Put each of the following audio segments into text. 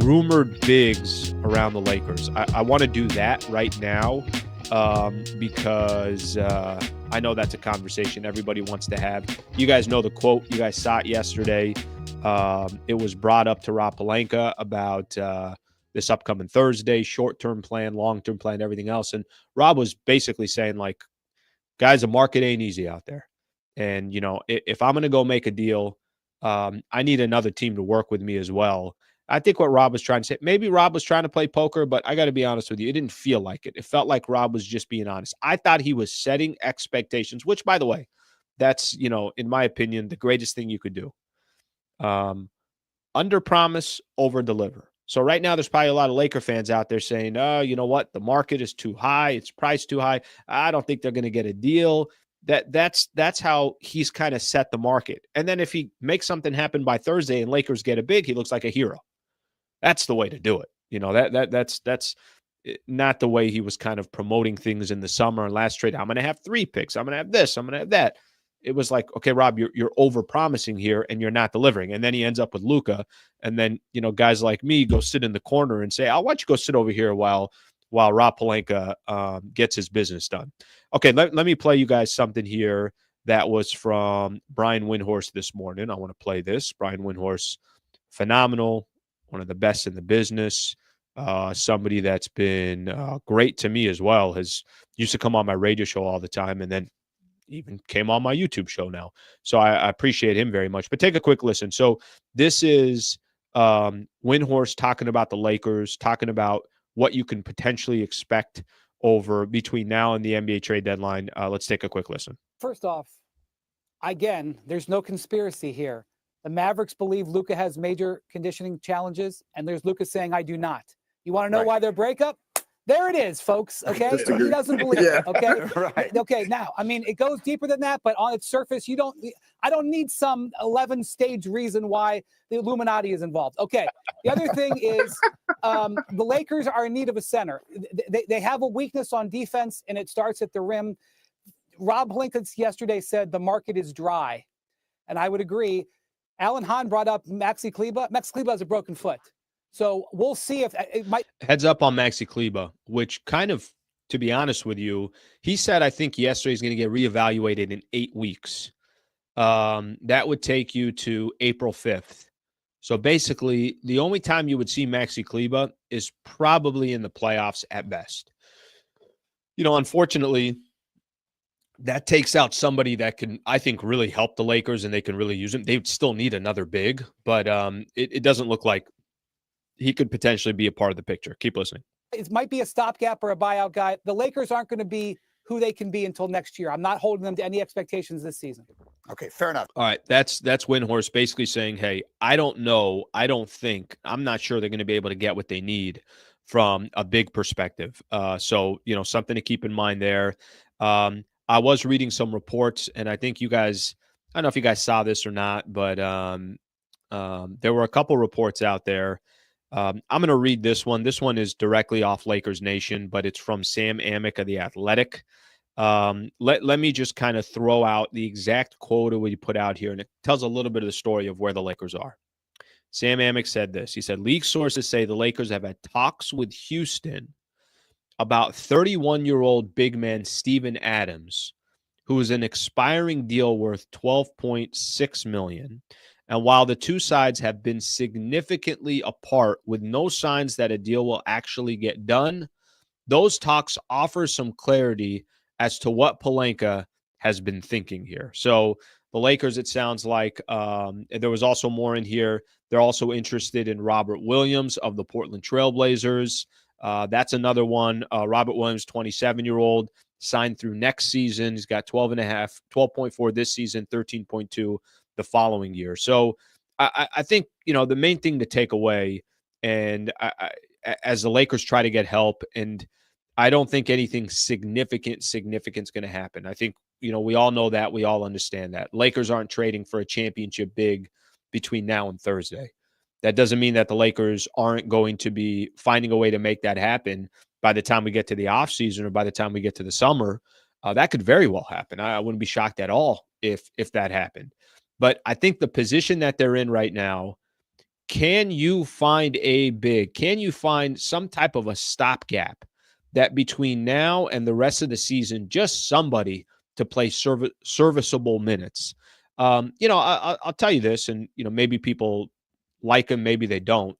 rumored bigs around the Lakers. I want to do that right now because I know that's a conversation everybody wants to have. You guys know the quote. You guys saw it yesterday. It was brought up to Rob Pelinka about this upcoming Thursday, short-term plan, long-term plan, everything else. And Rob was basically saying, like, guys, the market ain't easy out there. And, you know, if I'm going to go make a deal, I need another team to work with me as well. I think what Rob was trying to say, maybe Rob was trying to play poker, but I got to be honest with you, it didn't feel like it. It felt like Rob was just being honest. I thought he was setting expectations, which, by the way, that's, you know, in my opinion, the greatest thing you could do. Under promise, over deliver. So right now, there's probably a lot of Laker fans out there saying, oh, you know what? The market is too high. It's priced too high. I don't think they're going to get a deal. That's how he's kind of set the market. And then if he makes something happen by Thursday and Lakers get a big, he looks like a hero. That's the way to do it. You know, that's not the way he was kind of promoting things in the summer and last trade. I'm going to have 3 picks. I'm going to have this. I'm going to have that. It was like, okay, Rob, you're over promising here and you're not delivering. And then he ends up with Luka. And then, you know, guys like me go sit in the corner and say, why don't you go sit over here while Rob Pelinka gets his business done. Okay, let me play you guys something here that was from Brian Windhorst this morning. I want to play this. Brian Windhorst, phenomenal, one of the best in the business, somebody that's been great to me as well, has used to come on my radio show all the time and then even came on my YouTube show now. So I appreciate him very much. But take a quick listen. So this is Windhorst talking about the Lakers, talking about what you can potentially expect over between now and the NBA trade deadline. Let's take a quick listen. First off, again, there's no conspiracy here. The Mavericks believe Luka has major conditioning challenges, and there's Luka saying, I do not. You want to know why their breakup? There it is, folks. Okay. He doesn't believe it. Okay. Right. Okay. Now, I mean, it goes deeper than that, but on its surface, I don't need some 11-stage reason why the Illuminati is involved. Okay. The other thing is the Lakers are in need of a center. They have a weakness on defense, and it starts at the rim. Rob Pelinka yesterday said the market is dry, and I would agree. Alan Hahn brought up Maxi Kleber. Maxi Kleber has a broken foot. So we'll see if it might. Heads up on Maxi Kleber, which kind of, to be honest with you, he said, I think yesterday he's going to get reevaluated in 8 weeks. That would take you to April 5th. So basically, the only time you would see Maxi Kleber is probably in the playoffs at best. You know, unfortunately, that takes out somebody that can, I think, really help the Lakers and they can really use him. They still need another big, but it doesn't look like he could potentially be a part of the picture. Keep listening. It might be a stopgap or a buyout guy. The Lakers aren't going to be who they can be until next year. I'm not holding them to any expectations this season. Okay, fair enough. All right, that's Windhorst basically saying, hey, I don't know. I'm not sure they're going to be able to get what they need from a big perspective. So, you know, something to keep in mind there. I was reading some reports, and I think you guys, I don't know if you guys saw this or not, but there were a couple reports out there. I'm going to read this one. This one is directly off Lakers Nation, but it's from Sam Amick of The Athletic. Let me just kind of throw out the exact quote we put out here, and it tells a little bit of the story of where the Lakers are. Sam Amick said this. He said, league sources say the Lakers have had talks with Houston about 31-year-old big man Steven Adams, who is an expiring deal worth $12.6 million. And while the two sides have been significantly apart with no signs that a deal will actually get done, those talks offer some clarity as to what Pelinka has been thinking here. So the Lakers, it sounds like, there was also more in here. They're also interested in Robert Williams of the Portland Trailblazers. That's another one. Robert Williams, 27-year-old, signed through next season. He's got 12.4 this season, 13.2 the following year. So I think, you know, the main thing to take away, and as the Lakers try to get help, and I don't think anything significant is going to happen. I think, you know, we all know that. We all understand that. Lakers aren't trading for a championship big between now and Thursday. That doesn't mean that the Lakers aren't going to be finding a way to make that happen by the time we get to the offseason or by the time we get to the summer. That could very well happen. I wouldn't be shocked at all if that happened. But I think the position that they're in right now, can you find a big? Can you find some type of a stopgap that between now and the rest of the season, just somebody to play serviceable minutes? I'll tell you this, and maybe people like him, maybe they don't.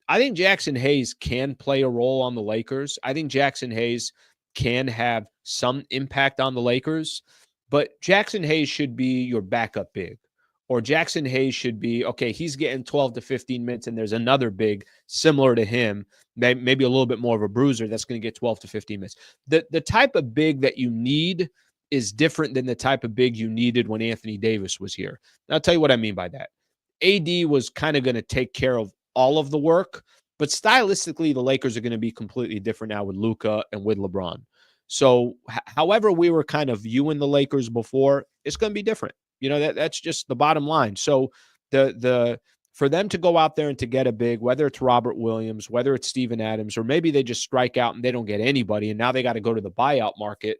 I think Jackson Hayes can play a role on the Lakers. I think Jackson Hayes can have some impact on the Lakers, but Jackson Hayes should be your backup big. Or Jackson Hayes should be, okay, he's getting 12 to 15 minutes, and there's another big similar to him, maybe a little bit more of a bruiser that's going to get 12 to 15 minutes. The type of big that you need is different than the type of big you needed when Anthony Davis was here. And I'll tell you what I mean by that. AD was kind of going to take care of all of the work, but stylistically, the Lakers are going to be completely different now with Luka and with LeBron. So, however we were kind of viewing the Lakers before, it's going to be different. That's just the bottom line. So, the for them to go out there and to get a big, whether it's Robert Williams, whether it's Steven Adams, or maybe they just strike out and they don't get anybody, and now they got to go to the buyout market.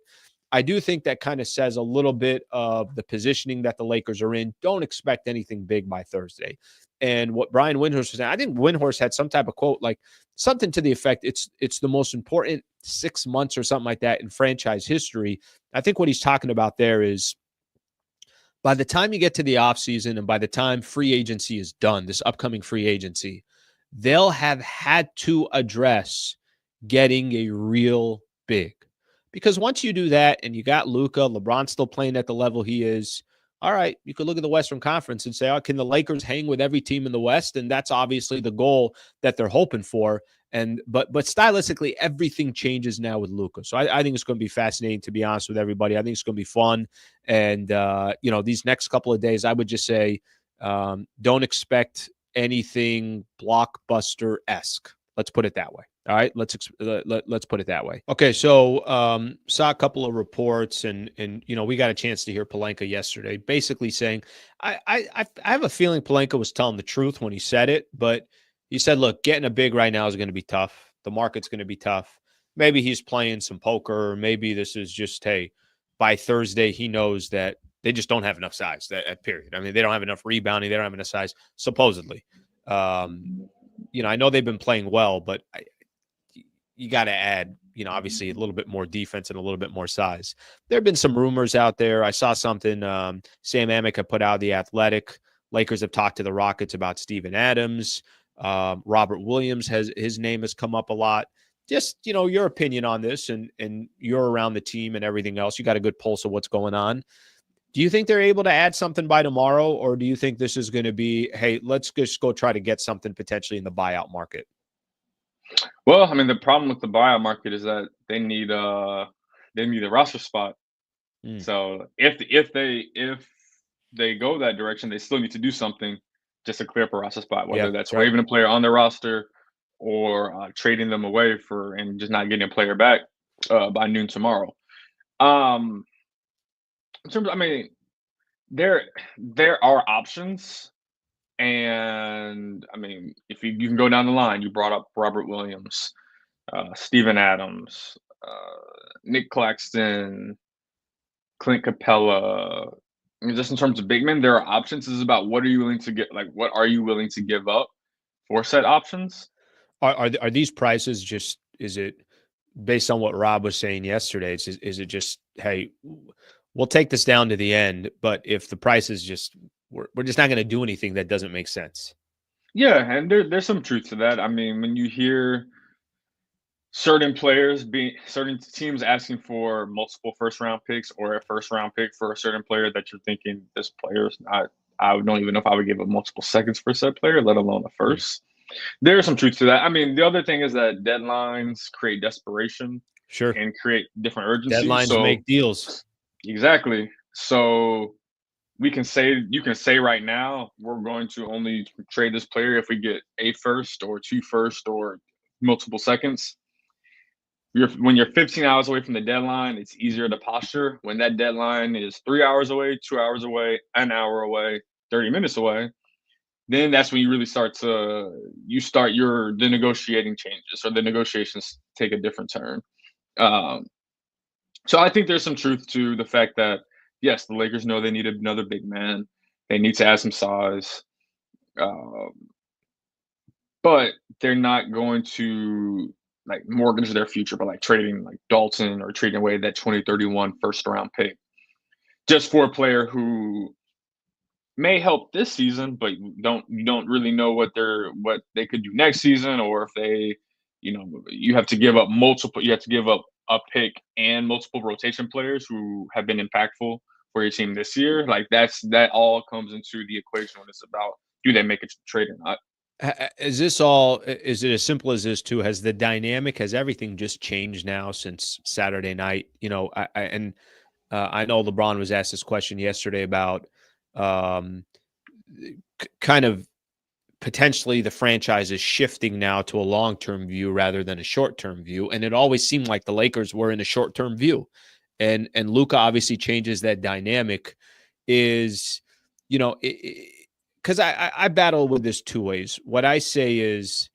I do think that kind of says a little bit of the positioning that the Lakers are in. Don't expect anything big by Thursday. And what Brian Windhorst was saying, I think Windhorst had some type of quote, like something to the effect, it's the most important 6 months or something like that in franchise history. I think what he's talking about there is by the time you get to the offseason and by the time free agency is done, this upcoming free agency, they'll have had to address getting a real big. Because once you do that and you got Luka, LeBron's still playing at the level he is, all right, you could look at the Western Conference and say, oh, can the Lakers hang with every team in the West? And that's obviously the goal that they're hoping for. But stylistically, everything changes now with Luka. So I think it's going to be fascinating, to be honest with everybody. I think it's going to be fun. And, these next couple of days, I would just say don't expect anything blockbuster-esque. Let's put it that way. All right, let's put it that way. Okay, so saw a couple of reports, and we got a chance to hear Pelinka yesterday, basically saying, I have a feeling Pelinka was telling the truth when he said it, but he said, look, getting a big right now is going to be tough. The market's going to be tough. Maybe he's playing some poker, or maybe this is just, hey, by Thursday he knows that they just don't have enough size. That period. I mean, they don't have enough rebounding. They don't have enough size, supposedly. I know they've been playing well, but you got to add, obviously a little bit more defense and a little bit more size. There have been some rumors out there. I saw something Sam Amick had put out, The Athletic. Lakers have talked to the Rockets about Steven Adams. Robert Williams, his name has come up a lot. Just, your opinion on this, and you're around the team and everything else. You got a good pulse of what's going on. Do you think they're able to add something by tomorrow, or do you think this is going to be, hey, let's just go try to get something potentially in the buyout market? Well, I mean, the problem with the buyout market is that they need a roster spot. So if they go that direction, they still need to do something just to clear up a roster spot, whether that's waiving a player on their roster or trading them away and just not getting a player back by noon tomorrow. In terms of, I mean, there are options. And I mean, if you can go down the line, you brought up Robert Williams, Steven Adams, Nic Claxton, Clint Capella. I mean, just in terms of big men, there are options. This is about what are you willing to get? Like, what are you willing to give up for said options? Are these prices just? Is it based on what Rob was saying yesterday? Is it just, hey, we'll take this down to the end, but if the price is just, we're just not going to do anything that doesn't make sense. Yeah, and there's some truth to that. I mean, when you hear certain teams asking for multiple first-round picks or a first-round pick for a certain player that you're thinking this player's not, I don't even know if I would give up multiple seconds for said player, let alone a first. There's some truth to that. I mean, the other thing is that deadlines create desperation. Sure. And create different urgency. Deadlines make deals. Exactly. So you can say right now, we're going to only trade this player if we get a first or two first or multiple seconds. When you're 15 hours away from the deadline, it's easier to posture. When that deadline is 3 hours away, 2 hours away, an hour away, 30 minutes away, then that's when you really start the negotiating changes, or the negotiations take a different turn. So I think there's some truth to the fact that, yes, the Lakers know they need another big man. They need to add some size. but they're not going to like mortgage their future by like trading like Dalton or trading away that 2031 first round pick just for a player who may help this season, but you don't really know what they could do next season, or if they, you have to give up a pick and multiple rotation players who have been impactful for your team this year. Like that all comes into the equation when it's about do they make a trade or not. Is it as simple as this too? Has everything just changed now since Saturday night? I know LeBron was asked this question yesterday about kind of potentially the franchise is shifting now to a long-term view rather than a short-term view. And it always seemed like the Lakers were in a short-term view. And Luka obviously changes that dynamic because I battle with this two ways. What I say is,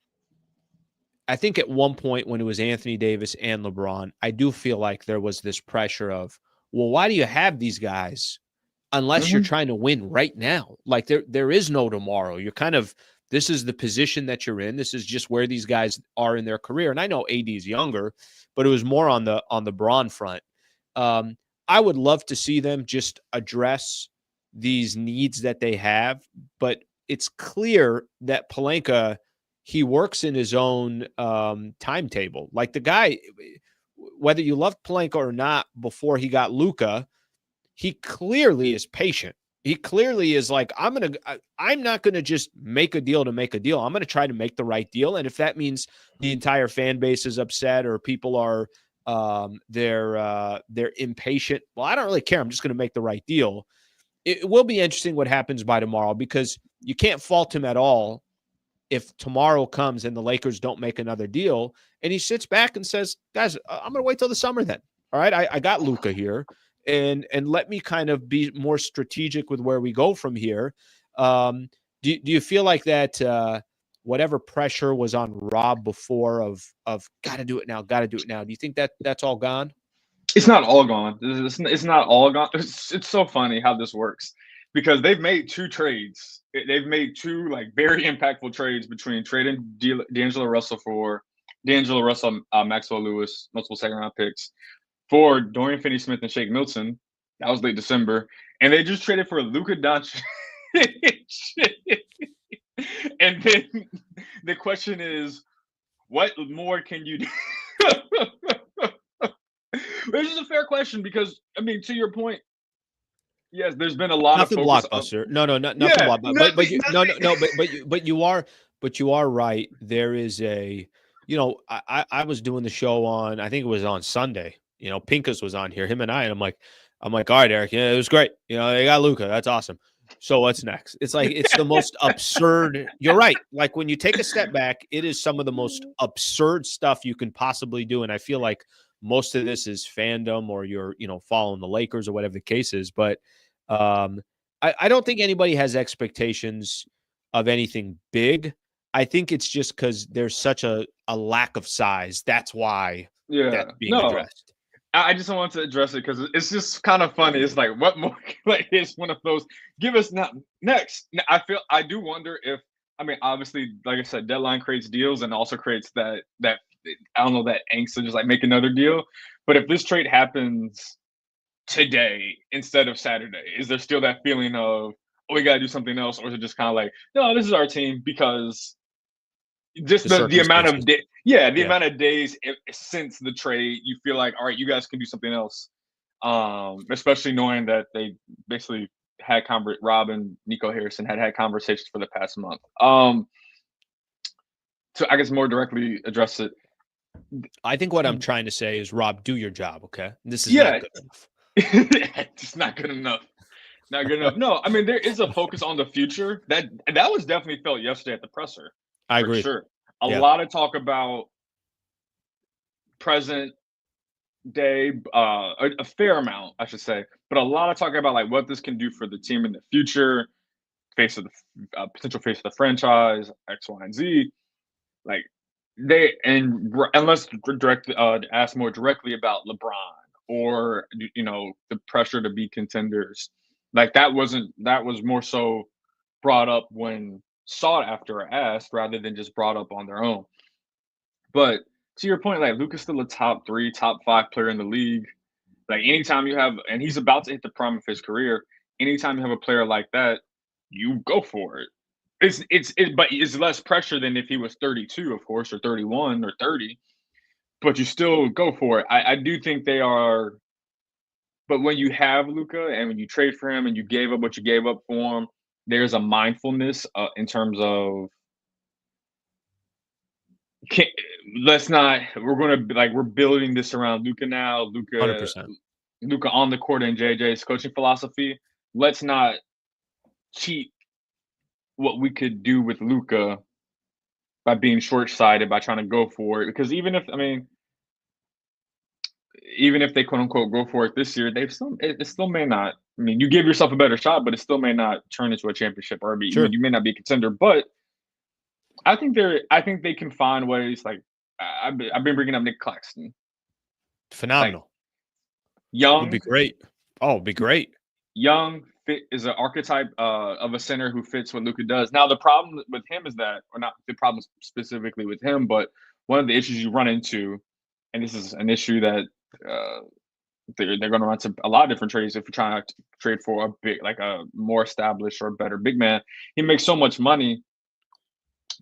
I think at one point when it was Anthony Davis and LeBron, I do feel like there was this pressure of, well, why do you have these guys unless you're trying to win right now? Like there is no tomorrow. This is the position that you're in. This is just where these guys are in their career. And I know AD is younger, but it was more on the Braun front. I would love to see them just address these needs that they have, but it's clear that Pelinka, he works in his own timetable. Like the guy, whether you loved Pelinka or not before he got Luka, he clearly is patient. He clearly is like, I'm not going to just make a deal to make a deal. I'm going to try to make the right deal. And if that means the entire fan base is upset or people are they're impatient, well, I don't really care. I'm just going to make the right deal. It will be interesting what happens by tomorrow, because you can't fault him at all if tomorrow comes and the Lakers don't make another deal and he sits back and says, guys, I'm going to wait till the summer then. All right, I got Luka here. And let me kind of be more strategic with where we go from here. Do you feel like that whatever pressure was on Rob before of got to do it now, do you think that that's all gone? It's not all gone. It's not all gone. It's so funny how this works, because they've made two trades. They've made two like very impactful trades between trading D'Angelo Russell, Maxwell Lewis, multiple second round picks, for Dorian Finney-Smith and Shake Milton. That was late December. And they just traded for Luka Doncic. And then the question is, what more can you do? Which is a fair question, because, I mean, to your point, yes, there's been a lot nothing of focus blockbuster. Nothing blockbuster. But you are right. There is I was doing the show on, I think it was on Sunday. Pinkus was on here, him and I'm like, all right, Eric, yeah, it was great. They got Luka. That's awesome. So what's next? It's like, it's the most absurd. You're right. Like when you take a step back, it is some of the most absurd stuff you can possibly do. And I feel like most of this is fandom, or you're, following the Lakers or whatever the case is. But I don't think anybody has expectations of anything big. I think it's just because there's such a lack of size. That's why that's being addressed. I just want to address it because it's just kind of funny. It's like, what more? Like, it's one of those. Give us next. I do wonder if, I mean, obviously, like I said, deadline creates deals and also creates that I don't know, that angst to just like make another deal. But if this trade happens today instead of Saturday, is there still that feeling of, oh, we got to do something else, or is it just kind of like, no, this is our team, because just the amount of amount of days since the trade, you feel like, all right, you guys can do something else. Especially knowing that they basically had Rob and Nico Harrison had conversations for the past month. So I guess more directly address it. I think what I'm trying to say is, Rob, do your job, okay? This is not good enough. It's not good enough. Not good enough. No, I mean, there is a focus on the future that was definitely felt yesterday at the presser. I agree. Sure. A lot of talk about present day, a fair amount, I should say, but a lot of talk about like what this can do for the team in the future, potential face of the franchise, X, Y, and Z. Like let's ask more directly about LeBron, or the pressure to be contenders. Like that was more so brought up when sought after or asked rather than just brought up on their own. But to your point, like Luka's still a top 3, top 5 player in the league. Like anytime you have, and he's about to hit the prime of his career. Anytime you have a player like that, you go for it. But it's less pressure than if he was 32, of course, or 31 or 30. But you still go for it. I do think they are. But when you have Luka and when you trade for him and you gave up what you gave up for him, there's a mindfulness in terms of let's not. We're going to be like we're building this around Luka now. Luka 100%. Luka on the court and JJ's coaching philosophy. Let's not cheat what we could do with Luka by being short-sighted by trying to go for it. Because even if they quote unquote go for it this year, it still may not. I mean, you give yourself a better shot, but it still may not turn into a championship or Sure. you may not be a contender. But I think they can find ways. Like I've been bringing up Nic Claxton. Phenomenal. Like, young would be great. Oh, it'd be great. Young fit is an archetype of a center who fits what Luka does. Now the problem with him is that, or not the problem specifically with him, but one of the issues you run into, and this is an issue that they're going to run to a lot of different trades if you're trying to trade for a big, like a more established or better big man. He makes so much money,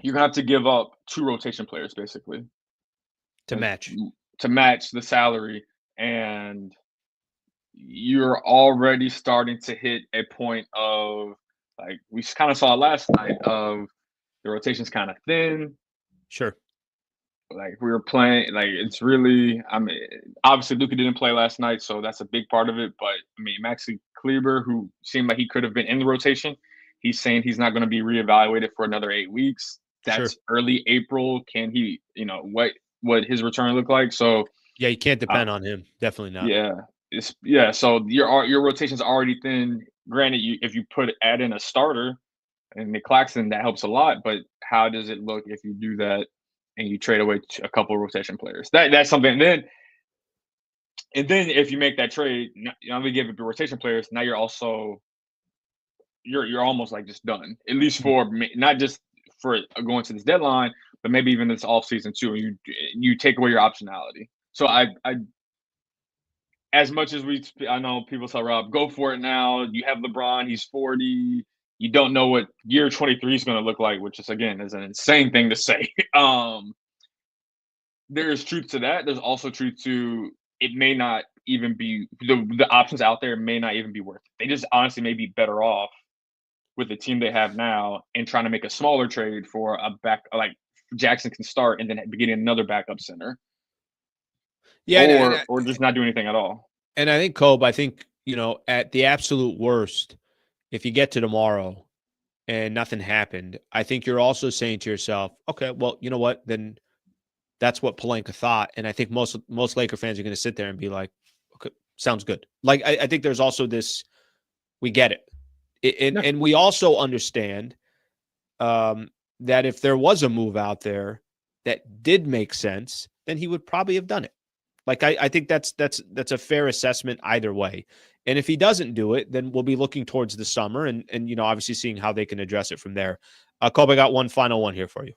you're gonna have to give up 2 rotation players basically to match the salary, and you're already starting to hit a point of, like we kind of saw last night, of the rotation's kind of thin. Sure. Like we were playing, like it's really, I mean, obviously Luka didn't play last night, so that's a big part of it. But I mean, Maxi Kleber, who seemed like he could have been in the rotation, he's saying he's not going to be reevaluated for another 8 weeks. That's Sure. early April. Can he, what his return look like? So yeah, you can't depend on him. Definitely not. Yeah. So your rotation's already thin. Granted, if you add in a starter and Nic Claxton, that helps a lot. But how does it look if you do that and you trade away a couple of rotation players? That's something. And then if you make that trade, you only give up your rotation players. Now you're also you're almost like just done. At least for not just for going to this deadline, but maybe even this off season too. And you take away your optionality. So I as much as I know people tell Rob, go for it now. You have LeBron, he's 40. You don't know what year 23 is going to look like, which is, again, is an insane thing to say. There's truth to that. There's also truth to it may not even be the options out there may not even be worth it. They just honestly may be better off with the team they have now and trying to make a smaller trade for a back, like Jackson can start and then beginning another backup center. Yeah, or just not do anything at all. And I think, Kobe, at the absolute worst, if you get to tomorrow and nothing happened, I think you're also saying to yourself, okay, well, you know what? Then that's what Pelinka thought. And I think most Laker fans are going to sit there and be like, okay, sounds good. Like, I think there's also this, we get it. And we also understand that if there was a move out there that did make sense, then he would probably have done it. Like, I think that's a fair assessment either way. And if he doesn't do it, then we'll be looking towards the summer and obviously seeing how they can address it from there. Kobe, I got one final one here for you.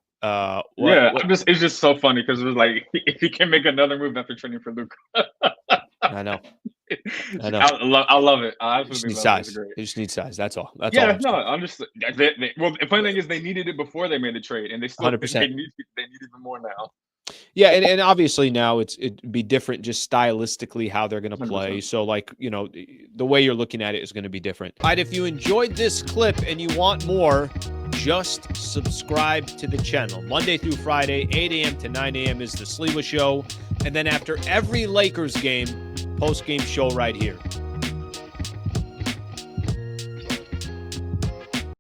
It's just so funny because it was like, if he can make another move after training for Luka. I know. I love it. I absolutely love size. It. They just need size. That's all. That's all. I'm just well, the funny thing is they needed it before they made the trade, and they still 100%. They need even more now. Yeah, and obviously now it'd be different just stylistically how they're going to play. 100%. So, like, the way you're looking at it is going to be different. All right, if you enjoyed this clip and you want more, just subscribe to the channel. Monday through Friday, 8 a.m. to 9 a.m. is the Sliwa Show. And then after every Lakers game, post-game show right here.